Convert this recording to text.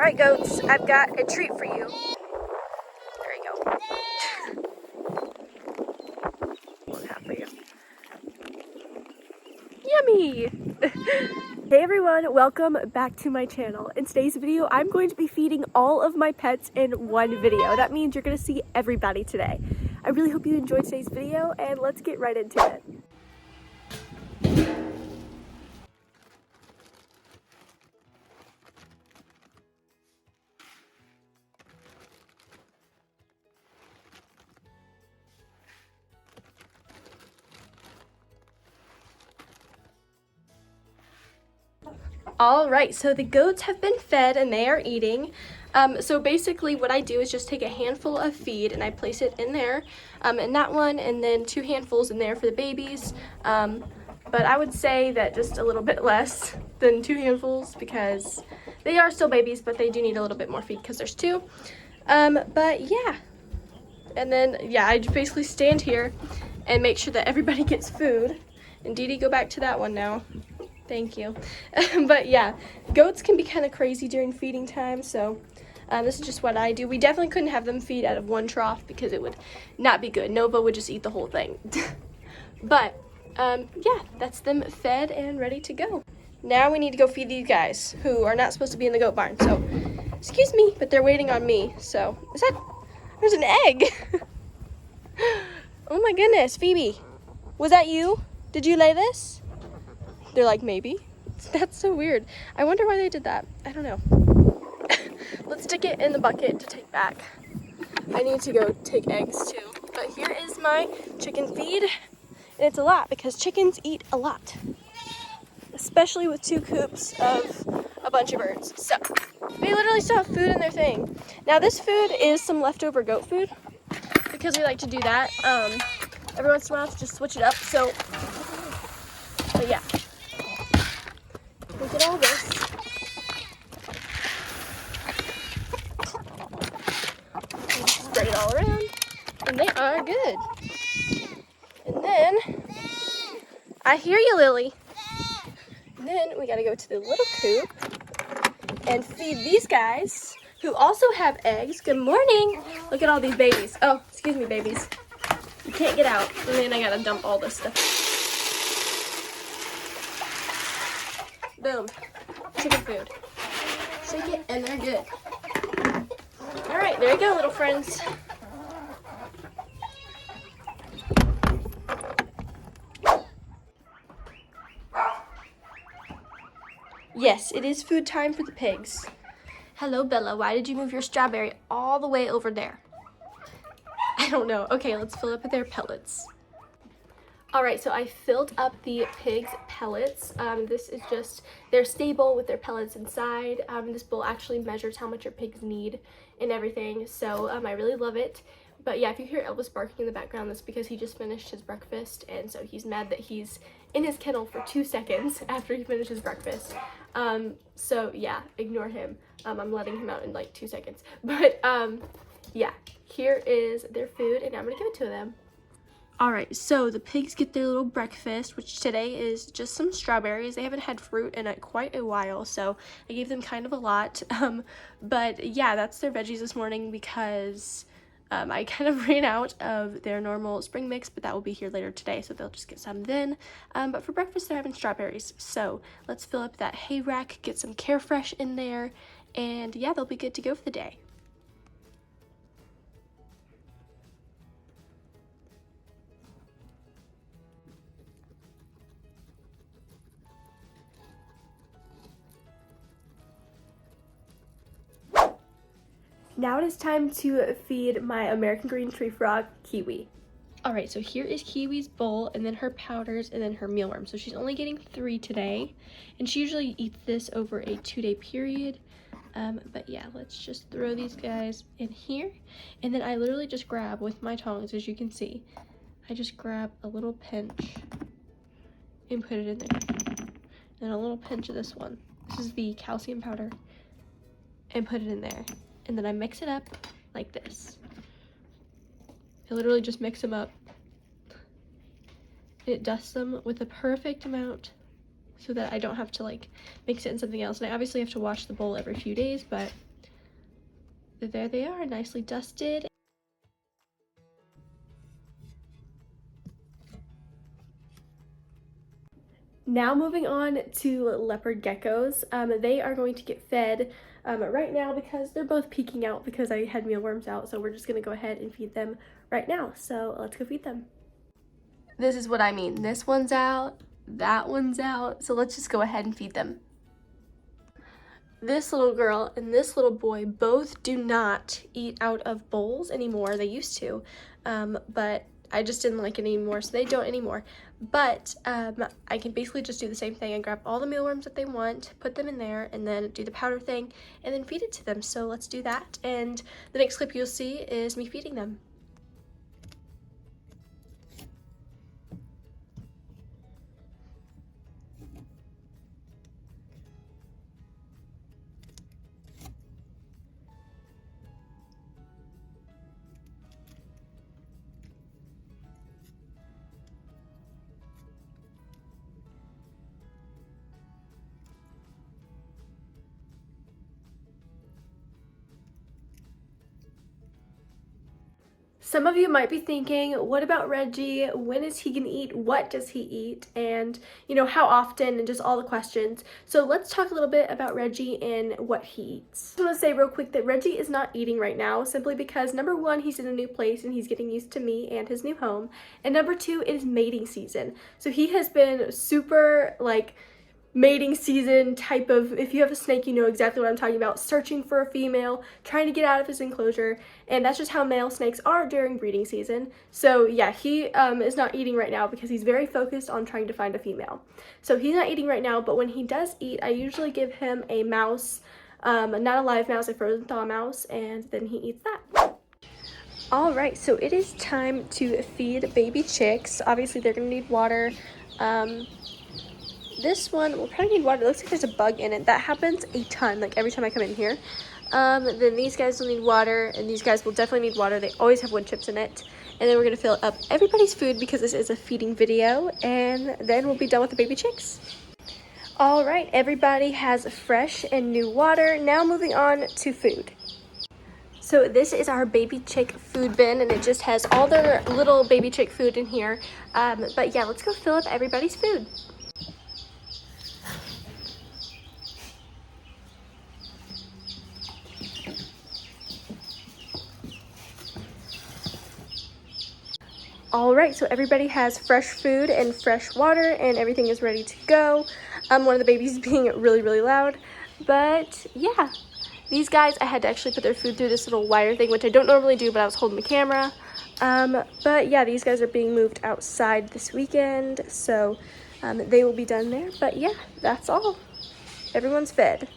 Alright goats, I've got a treat for you. There you go. One half for you. Yummy! Hey everyone, welcome back to my channel. In today's video, I'm going to be feeding all of my pets in one video. That means you're going to see everybody today. I really hope you enjoyed today's video, and let's get right into it. All right, so the goats have been fed and they are eating. So basically what I do is just take a handful of feed and I place it in there, in that one, and then 2 handfuls in there for the babies. But I would say that just a little bit less than 2 handfuls because they are still babies, but they do need a little bit more feed because there's 2. But yeah, and then yeah, I just basically stand here and make sure that everybody gets food. And Dee Dee, go back to that one now. Thank you. But yeah, goats can be kind of crazy during feeding time, so this is just what I do. We definitely couldn't have them feed out of one trough because it would not be good. Nova would just eat the whole thing. But yeah, that's them fed and ready to go. Now we need to go feed these guys who are not supposed to be in the goat barn. So excuse me, but they're waiting on me. So there's an egg. Oh my goodness, Phoebe, was that you? Did you lay this? They're like, maybe. That's so weird. I wonder why they did that. I don't know. Let's stick it in the bucket to take back. I need to go take eggs too. But here is my chicken feed. And it's a lot because chickens eat a lot. Especially with 2 coops of a bunch of birds. So, they literally still have food in their thing. Now this food is some leftover goat food because we like to do that. Every once in a while to just switch it up. So, but yeah. Look at all this. And spread it all around, and they are good. And then, I hear you, Lily. And then we gotta go to the little coop and feed these guys who also have eggs. Good morning. Look at all these babies. Oh, excuse me, babies. You can't get out. And then I gotta dump all this stuff. Boom. Chicken food. Shake it and they're good. Alright, there you go, little friends. Yes, it is food time for the pigs. Hello, Bella. Why did you move your strawberry all the way over there? I don't know. Okay, let's fill up with their pellets. Alright, so I filled up the pigs' pellets. This is just their stable with their pellets inside. This bowl actually measures how much your pigs need and everything, so I really love it. But yeah, if you hear Elvis barking in the background, that's because he just finished his breakfast, and so he's mad that he's in his kennel for 2 seconds after he finishes breakfast. So yeah, ignore him. I'm letting him out in like 2 seconds. But yeah, here is their food, and I'm gonna give it to them. Alright, so the pigs get their little breakfast, which today is just some strawberries. They haven't had fruit in quite a while, so I gave them kind of a lot. But yeah, that's their veggies this morning because I kind of ran out of their normal spring mix, but that will be here later today, so they'll just get some then. But for breakfast, they're having strawberries. So let's fill up that hay rack, get some Carefresh in there, and yeah, they'll be good to go for the day. Now it is time to feed my American green tree frog, Kiwi. Alright, so here is Kiwi's bowl, and then her powders, and then her mealworm. So she's only getting 3 today, and she usually eats this over a 2-day period. But yeah, let's just throw these guys in here, and then I literally just grab with my tongs, as you can see. I just grab a little pinch and put it in there. And a little pinch of this one. This is the calcium powder, and put it in there. And then I mix it up like this. I literally just mix them up. And it dusts them with the perfect amount so that I don't have to like mix it in something else. And I obviously have to wash the bowl every few days, but there they are, nicely dusted. Now moving on to leopard geckos. They are going to get fed right now because they're both peeking out because I had mealworms out, so we're just gonna go ahead and feed them right now. So let's go feed them. This is what I mean. This one's out, that one's out, so let's just go ahead and feed them. This little girl and this little boy both do not eat out of bowls anymore. They used to, but I just didn't like it anymore, so they don't anymore. But I can basically just do the same thing and grab all the mealworms that they want, put them in there, and then do the powder thing, and then feed it to them. So let's do that, and the next clip you'll see is me feeding them. Some of you might be thinking, what about Reggie? When is he gonna eat? What does he eat? And, you know, how often, and just all the questions. So let's talk a little bit about Reggie and what he eats. I just wanna say real quick that Reggie is not eating right now simply because number one, he's in a new place and he's getting used to me and his new home. And number two, it is mating season. So he has been super, like, mating season type of, if you have a snake, you know exactly what I'm talking about, searching for a female, trying to get out of his enclosure, and that's just how male snakes are during breeding season. So yeah, he is not eating right now because he's very focused on trying to find a female. So he's not eating right now, but when he does eat, I usually give him a mouse, not a live mouse, a frozen thaw mouse, and then he eats that. All right, so it is time to feed baby chicks. Obviously they're gonna need water. This one will probably need water. It looks like there's a bug in it. That happens a ton, like every time I come in here. Then these guys will need water, and these guys will definitely need water. They always have wood chips in it. And then we're gonna fill up everybody's food because this is a feeding video, and then we'll be done with the baby chicks. All right, everybody has fresh and new water. Now moving on to food. So this is our baby chick food bin, and it just has all their little baby chick food in here. But yeah, let's go fill up everybody's food. All right, so everybody has fresh food and fresh water and everything is ready to go. One of the babies is being really, really loud, but yeah. These guys, I had to actually put their food through this little wire thing, which I don't normally do, but I was holding the camera. But yeah, these guys are being moved outside this weekend, so they will be done there. But yeah, that's all. Everyone's fed.